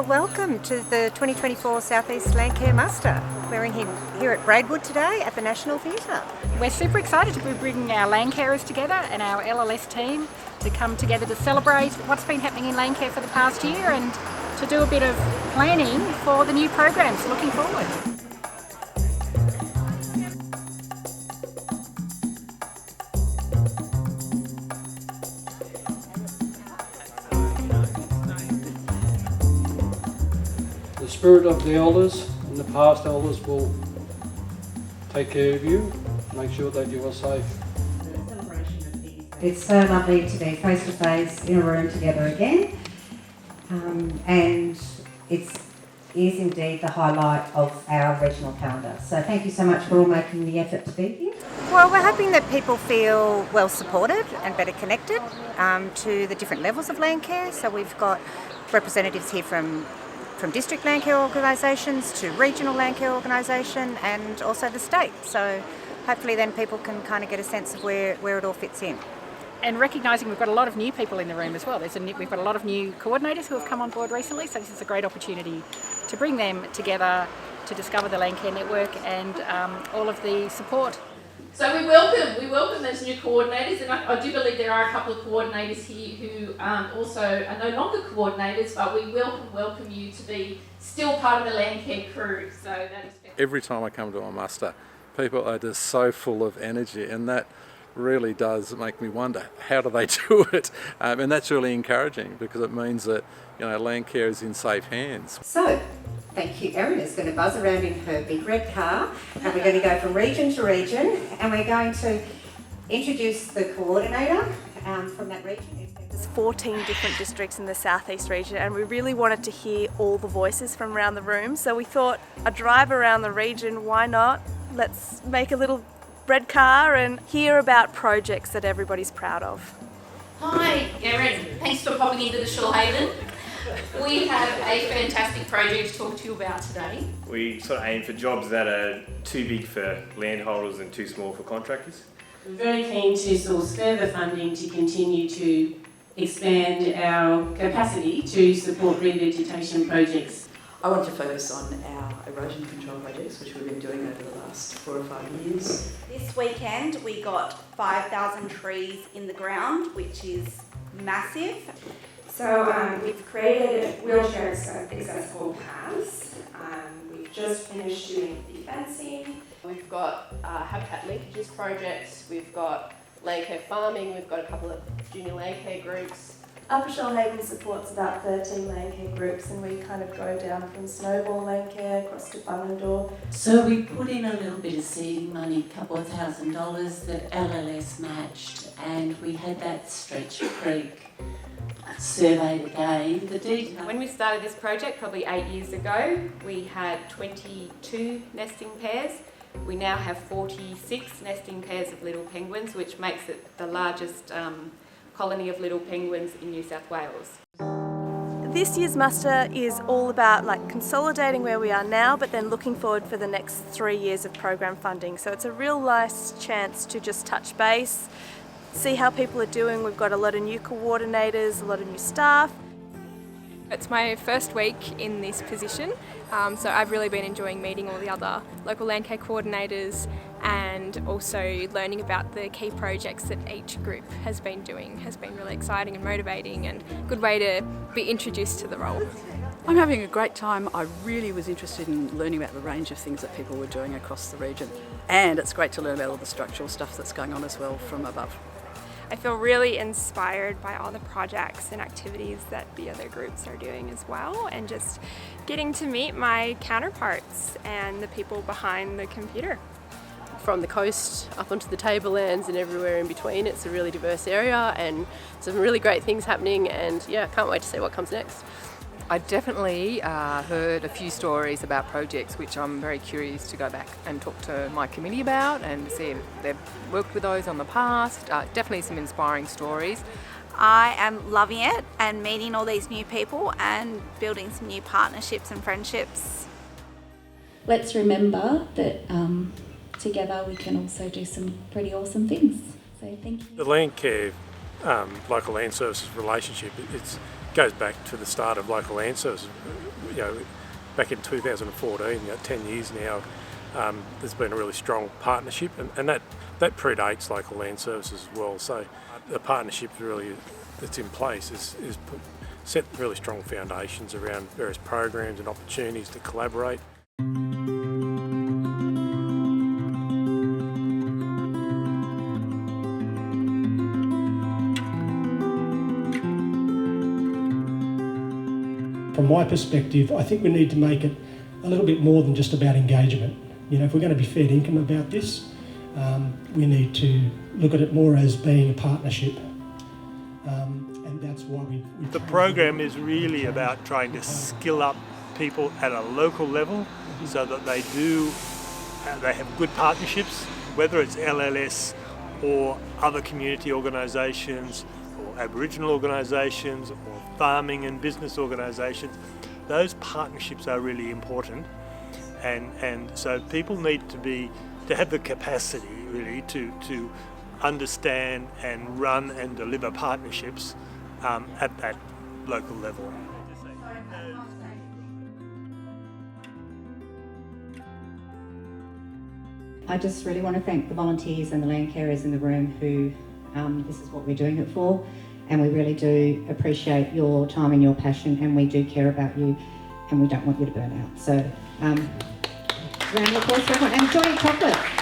Well, welcome to the 2024 South East Landcare Muster. We're here at Braidwood today at the National Theatre. We're super excited to be bringing our land carers together and our LLS team to come together to celebrate what's been happening in Landcare for the past year and to do a bit of planning for the new programs. Looking forward. The spirit of the elders and the past elders will take care of you, make sure that you are safe. It's so lovely to be face to face in a room together again, and it is indeed the highlight of our regional calendar. So thank you so much for all making the effort to be here. Well, we're hoping that people feel well supported and better connected to the different levels of Landcare. So we've got representatives here from district Landcare organisations to regional Landcare organisation and also the state. So hopefully then people can kind of get a sense of where it all fits in. And recognising we've got a lot of new people in the room as well. We've got a lot of new coordinators who have come on board recently, so this is a great opportunity to bring them together to discover the Landcare network and all of the support. So we welcome those new coordinators, and I do believe there are a couple of coordinators here who also are no longer coordinators, but we welcome you to be still part of the Landcare crew. So that is every time I come to a muster, people are just so full of energy, and that really does make me wonder, how do they do it? And that's really encouraging because it means that, you know, Landcare is in safe hands. So, thank you. Erin is going to buzz around in her big red car, and we're going to go from region to region, and we're going to introduce the coordinator from that region. There's 14 different districts in the South East region, and we really wanted to hear all the voices from around the room, so we thought a drive around the region, why not? Let's make a little red car and hear about projects that everybody's proud of. Hi, Erin. Thanks for popping into the Shoalhaven. We have a fantastic project to talk to you about today. We sort of aim for jobs that are too big for landholders and too small for contractors. We're very keen to source further funding to continue to expand our capacity to support revegetation projects. I want to focus on our erosion control projects, which we've been doing over the last 4 or 5 years. This weekend we got 5,000 trees in the ground, which is massive. So we've created wheelchair accessible paths. We've just finished doing the fencing. We've got habitat linkages projects, we've got Landcare farming, we've got a couple of junior Landcare groups. Upper Shoalhaven supports about 13 Landcare groups, and we kind of go down from Snowball Landcare across to Bungendore. So we put in a little bit of seeding money, a couple of $1,000 that LLS matched, and we had that Stretch Creek surveyed again. The detail. When we started this project probably 8 years ago, we had 22 nesting pairs. We now have 46 nesting pairs of little penguins, which makes it the largest colony of little penguins in New South Wales. This year's muster is all about consolidating where we are now, but then looking forward for the next 3 years of program funding. So it's a real nice chance to just touch base, see how people are doing. We've got a lot of new coordinators, a lot of new staff. It's my first week in this position, so I've really been enjoying meeting all the other local Landcare coordinators and also learning about the key projects that each group has been doing. Has been really exciting and motivating and a good way to be introduced to the role. I'm having a great time. I really was interested in learning about the range of things that people were doing across the region, and it's great to learn about all the structural stuff that's going on as well from above. I feel really inspired by all the projects and activities that the other groups are doing as well, and just getting to meet my counterparts and the people behind the computer. From the coast up onto the tablelands and everywhere in between, it's a really diverse area and some really great things happening, and yeah, can't wait to see what comes next. I definitely heard a few stories about projects which I'm very curious to go back and talk to my committee about and see if they've worked with those on the past. Definitely some inspiring stories. I am loving it and meeting all these new people and building some new partnerships and friendships. Let's remember that together we can also do some pretty awesome things. So thank you. The Landcare local land services relationship, it goes back to the start of local land services. Back in 2014, 10 years now, there's been a really strong partnership, and that predates local land services as well. So the partnership really that's in place is set really strong foundations around various programs and opportunities to collaborate. From my perspective, I think we need to make it a little bit more than just about engagement. If we're going to be fair income about this, we need to look at it more as being a partnership. And that's why the program is really about trying to skill up people at a local level so that they have good partnerships, whether it's LLS or other community organisations or Aboriginal organisations or farming and business organisations. Those partnerships are really important, and so people need to have the capacity really to understand and run and deliver partnerships at that local level. I just really want to thank the volunteers and the land carers in the room who this is what we're doing it for, and we really do appreciate your time and your passion, and we do care about you, and we don't want you to burn out. So round of applause for everyone, and enjoy your chocolate.